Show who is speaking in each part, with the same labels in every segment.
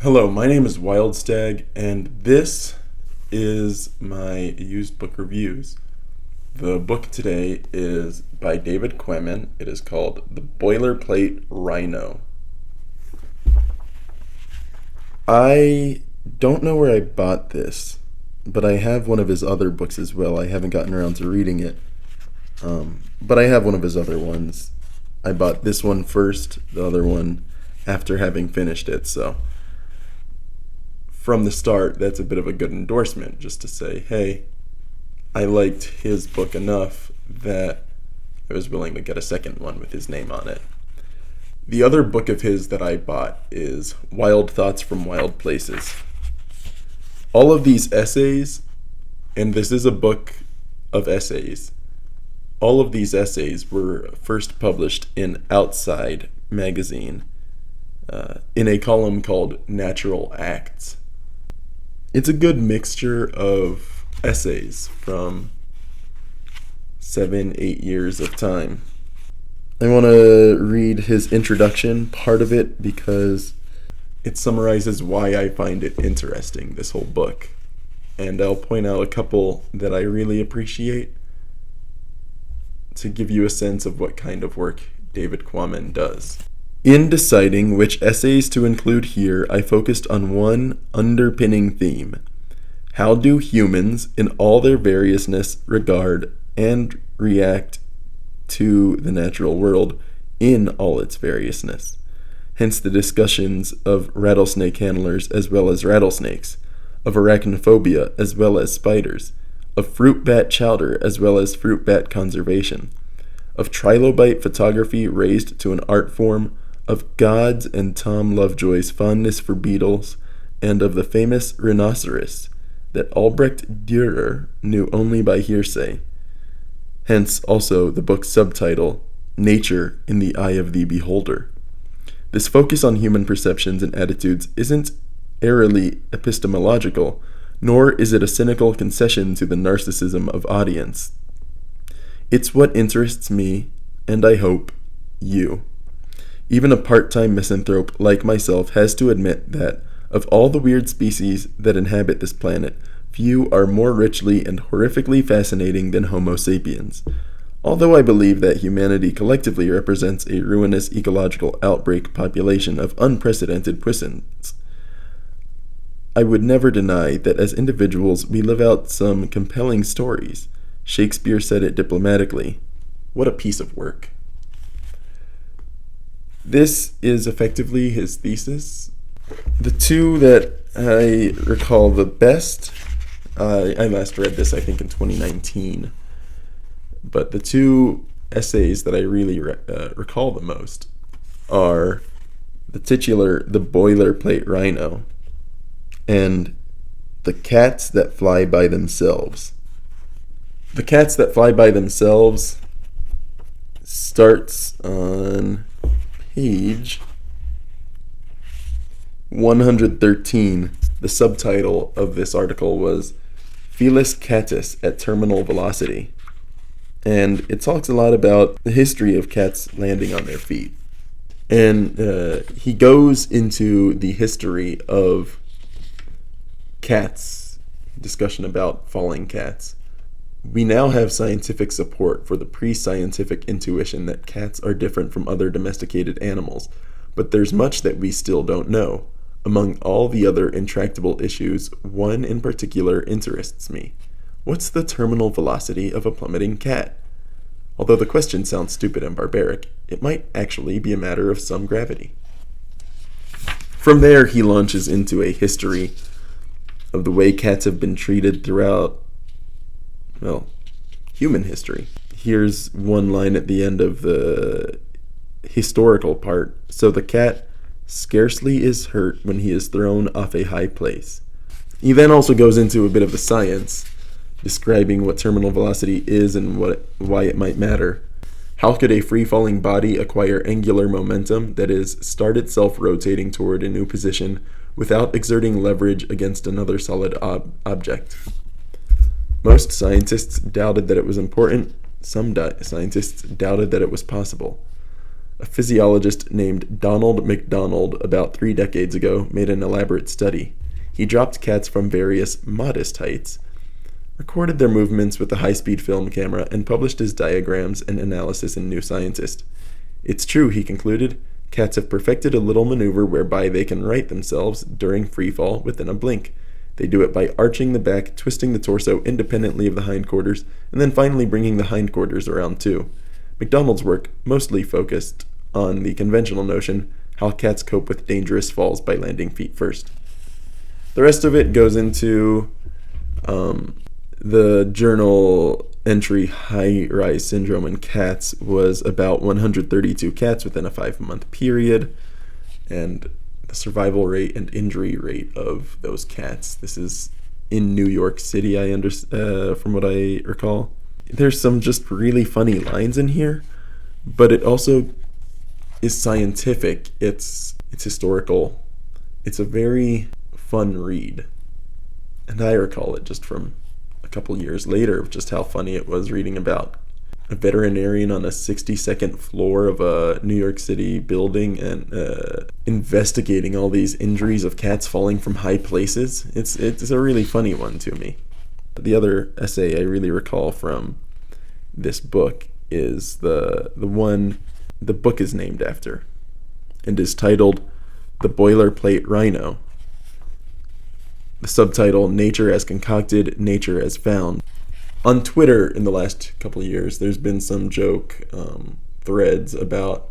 Speaker 1: Hello, my name is Wildstag, and this is my used book reviews. The book today is by David Quammen. It is called The Boilerplate Rhino. I don't know where I bought this, but I have one of his other books as well. I haven't gotten around to reading it, but I have one of his other ones. I bought this one first, the other one after having finished it, so from the start, that's a bit of a good endorsement, just to say, hey, I liked his book enough that I was willing to get a second one with his name on it. The other book of his that I bought is Wild Thoughts from Wild Places. All of these essays, and this is a book of essays, all of these essays were first published in Outside magazine in a column called Natural Acts. It's a good mixture of essays from 7-8 years of time. I want to read his introduction, part of it, because it summarizes why I find it interesting, this whole book. And I'll point out a couple that I really appreciate to give you a sense of what kind of work David Quammen does. In deciding which essays to include here, I focused on one underpinning theme. How do humans, in all their variousness, regard and react to the natural world in all its variousness? Hence the discussions of rattlesnake handlers as well as rattlesnakes, of arachnophobia as well as spiders, of fruit bat chowder as well as fruit bat conservation, of trilobite photography raised to an art form, of God's and Tom Lovejoy's fondness for beetles, and of the famous rhinoceros that Albrecht Dürer knew only by hearsay. Hence also the book's subtitle, Nature in the Eye of the Beholder. This focus on human perceptions and attitudes isn't airily epistemological, nor is it a cynical concession to the narcissism of audience. It's what interests me, and I hope, you. Even a part-time misanthrope like myself has to admit that, of all the weird species that inhabit this planet, few are more richly and horrifically fascinating than Homo sapiens. Although I believe that humanity collectively represents a ruinous ecological outbreak population of unprecedented puissance, I would never deny that as individuals we live out some compelling stories. Shakespeare said it diplomatically. What a piece of work. This is effectively his thesis. The two that I recall the best, I last read this I think in 2019, but the two essays that I really recall the most are the titular The Boilerplate Rhino and The Cats That Fly By Themselves. The Cats That Fly By Themselves starts on page 113. The subtitle of this article was Felis Catus at Terminal Velocity. And it talks a lot about the history of cats landing on their feet. And he goes into the history of cats, discussion about falling cats. We now have scientific support for the pre-scientific intuition that cats are different from other domesticated animals, but there's much that we still don't know. Among all the other intractable issues, one in particular interests me. What's the terminal velocity of a plummeting cat? Although the question sounds stupid and barbaric, it might actually be a matter of some gravity. From there, he launches into a history of the way cats have been treated throughout human history. Here's one line at the end of the historical part. So the cat scarcely is hurt when he is thrown off a high place. He then also goes into a bit of the science, describing what terminal velocity is and why it might matter. How could a free-falling body acquire angular momentum, that is, start itself rotating toward a new position without exerting leverage against another solid object? Most scientists doubted that it was important. Some scientists doubted that it was possible. A physiologist named Donald MacDonald about 3 decades ago made an elaborate study. He dropped cats from various modest heights, recorded their movements with a high-speed film camera, and published his diagrams and analysis in New Scientist. It's true, he concluded. Cats have perfected a little maneuver whereby they can right themselves during freefall within a blink. They do it by arching the back, twisting the torso independently of the hindquarters, and then finally bringing the hindquarters around too. MacDonald's work mostly focused on the conventional notion how cats cope with dangerous falls by landing feet first. The rest of it goes into the journal entry high-rise syndrome in cats was about 132 cats within a 5-month period, and the survival rate and injury rate of those cats. This is in New York City, from what I recall. There's some just really funny lines in here, but it also is scientific. It's historical. It's a very fun read. And I recall it just from a couple years later, just how funny it was reading about a veterinarian on a 62nd floor of a New York City building and investigating all these injuries of cats falling from high places. It's a really funny one to me. The other essay I really recall from this book is the one the book is named after, and is titled The Boilerplate Rhino. The subtitle, Nature as Concocted, Nature as Found. On Twitter in the last couple of years, there's been some joke threads about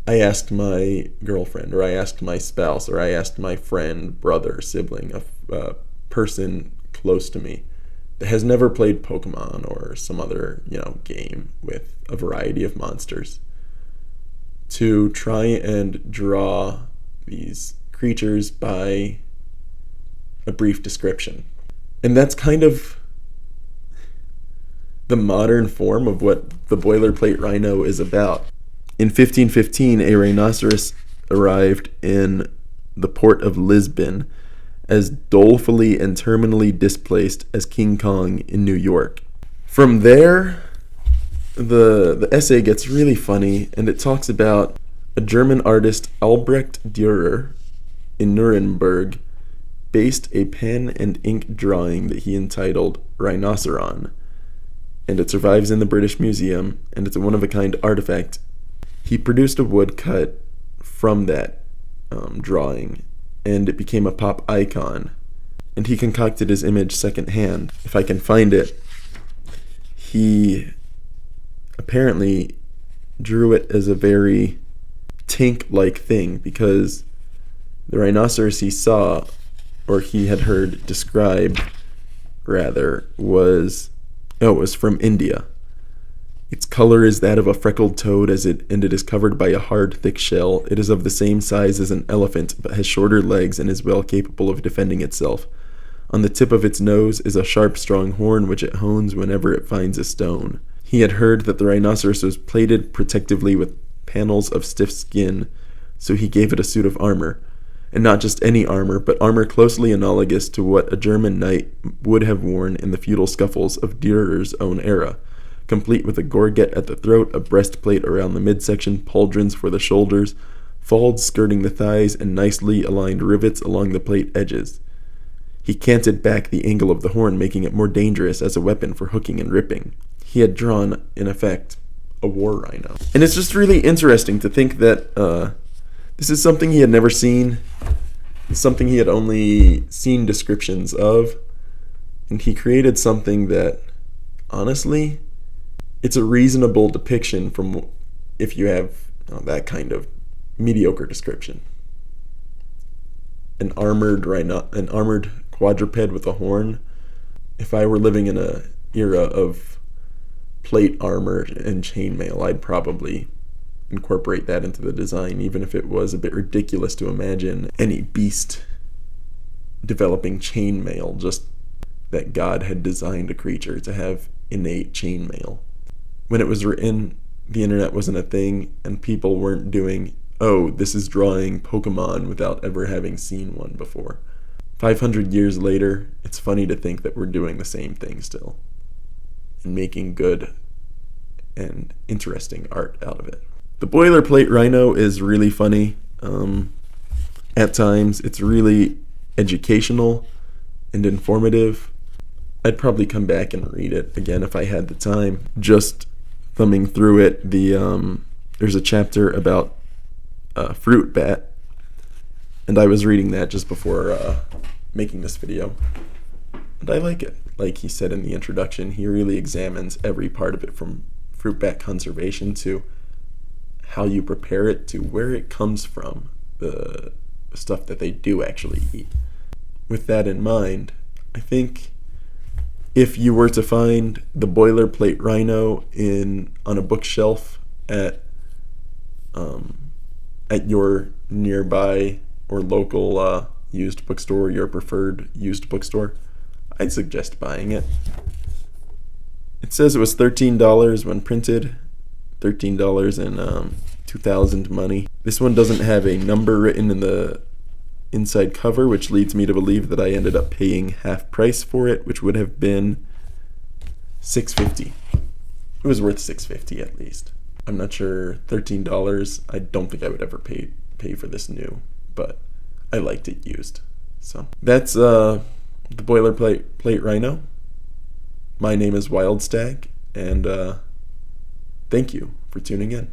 Speaker 1: I asked my girlfriend, or I asked my spouse, or I asked my friend, brother, sibling, a person close to me that has never played Pokemon or some other, game with a variety of monsters, to try and draw these creatures by a brief description. And that's kind of the modern form of what the Boilerplate Rhino is about. In 1515, a rhinoceros arrived in the port of Lisbon as dolefully and terminally displaced as King Kong in New York. From there, the essay gets really funny, and it talks about a German artist, Albrecht Dürer, in Nuremberg, based a pen and ink drawing that he entitled Rhinoceron, and it survives in the British Museum, and it's a one-of-a-kind artifact. He produced a woodcut from that drawing, and it became a pop icon, and he concocted his image secondhand. If I can find it, he apparently drew it as a very Tink-like thing, because the rhinoceros he saw, or he had heard described, rather, was from India. Its color is that of a freckled toad, and it is covered by a hard, thick shell. It is of the same size as an elephant, but has shorter legs and is well capable of defending itself. On the tip of its nose is a sharp, strong horn which it hones whenever it finds a stone. He had heard that the rhinoceros was plated protectively with panels of stiff skin, so he gave it a suit of armor. And not just any armor, but armor closely analogous to what a German knight would have worn in the feudal scuffles of Dürer's own era, complete with a gorget at the throat, a breastplate around the midsection, pauldrons for the shoulders, folds skirting the thighs, and nicely aligned rivets along the plate edges. He canted back the angle of the horn, making it more dangerous as a weapon for hooking and ripping. He had drawn, in effect, a war rhino. And it's just really interesting to think that this is something he had never seen. It's something he had only seen descriptions of. And he created something that, honestly, it's a reasonable depiction from if you have that kind of mediocre description. An armored quadruped with a horn. If I were living in an era of plate armor and chainmail, I'd probably incorporate that into the design, even if it was a bit ridiculous to imagine any beast developing chainmail, just that God had designed a creature to have innate chainmail. When it was written, the internet wasn't a thing, and people weren't doing, this is drawing Pokemon without ever having seen one before. 500 years later, it's funny to think that we're doing the same thing still, and making good and interesting art out of it. The Boilerplate Rhino is really funny. At times, it's really educational and informative. I'd probably come back and read it again if I had the time. Just thumbing through it, there's a chapter about fruit bat, and I was reading that just before making this video, and I like it. Like he said in the introduction, he really examines every part of it, from fruit bat conservation to how you prepare it to where it comes from, the stuff that they do actually eat. With that in mind, I think if you were to find the Boilerplate Rhino on a bookshelf at your nearby or local used bookstore, your preferred used bookstore, I'd suggest buying it. It says it was $13 when printed, $13 in 2000 money. This one doesn't have a number written in the inside cover, which leads me to believe that I ended up paying half price for it, which would have been $6.50. It was worth $6.50 at least. I'm not sure. $13. I don't think I would ever pay for this new, but I liked it used. So that's the Boilerplate Rhino. My name is Wildstag, and thank you for tuning in.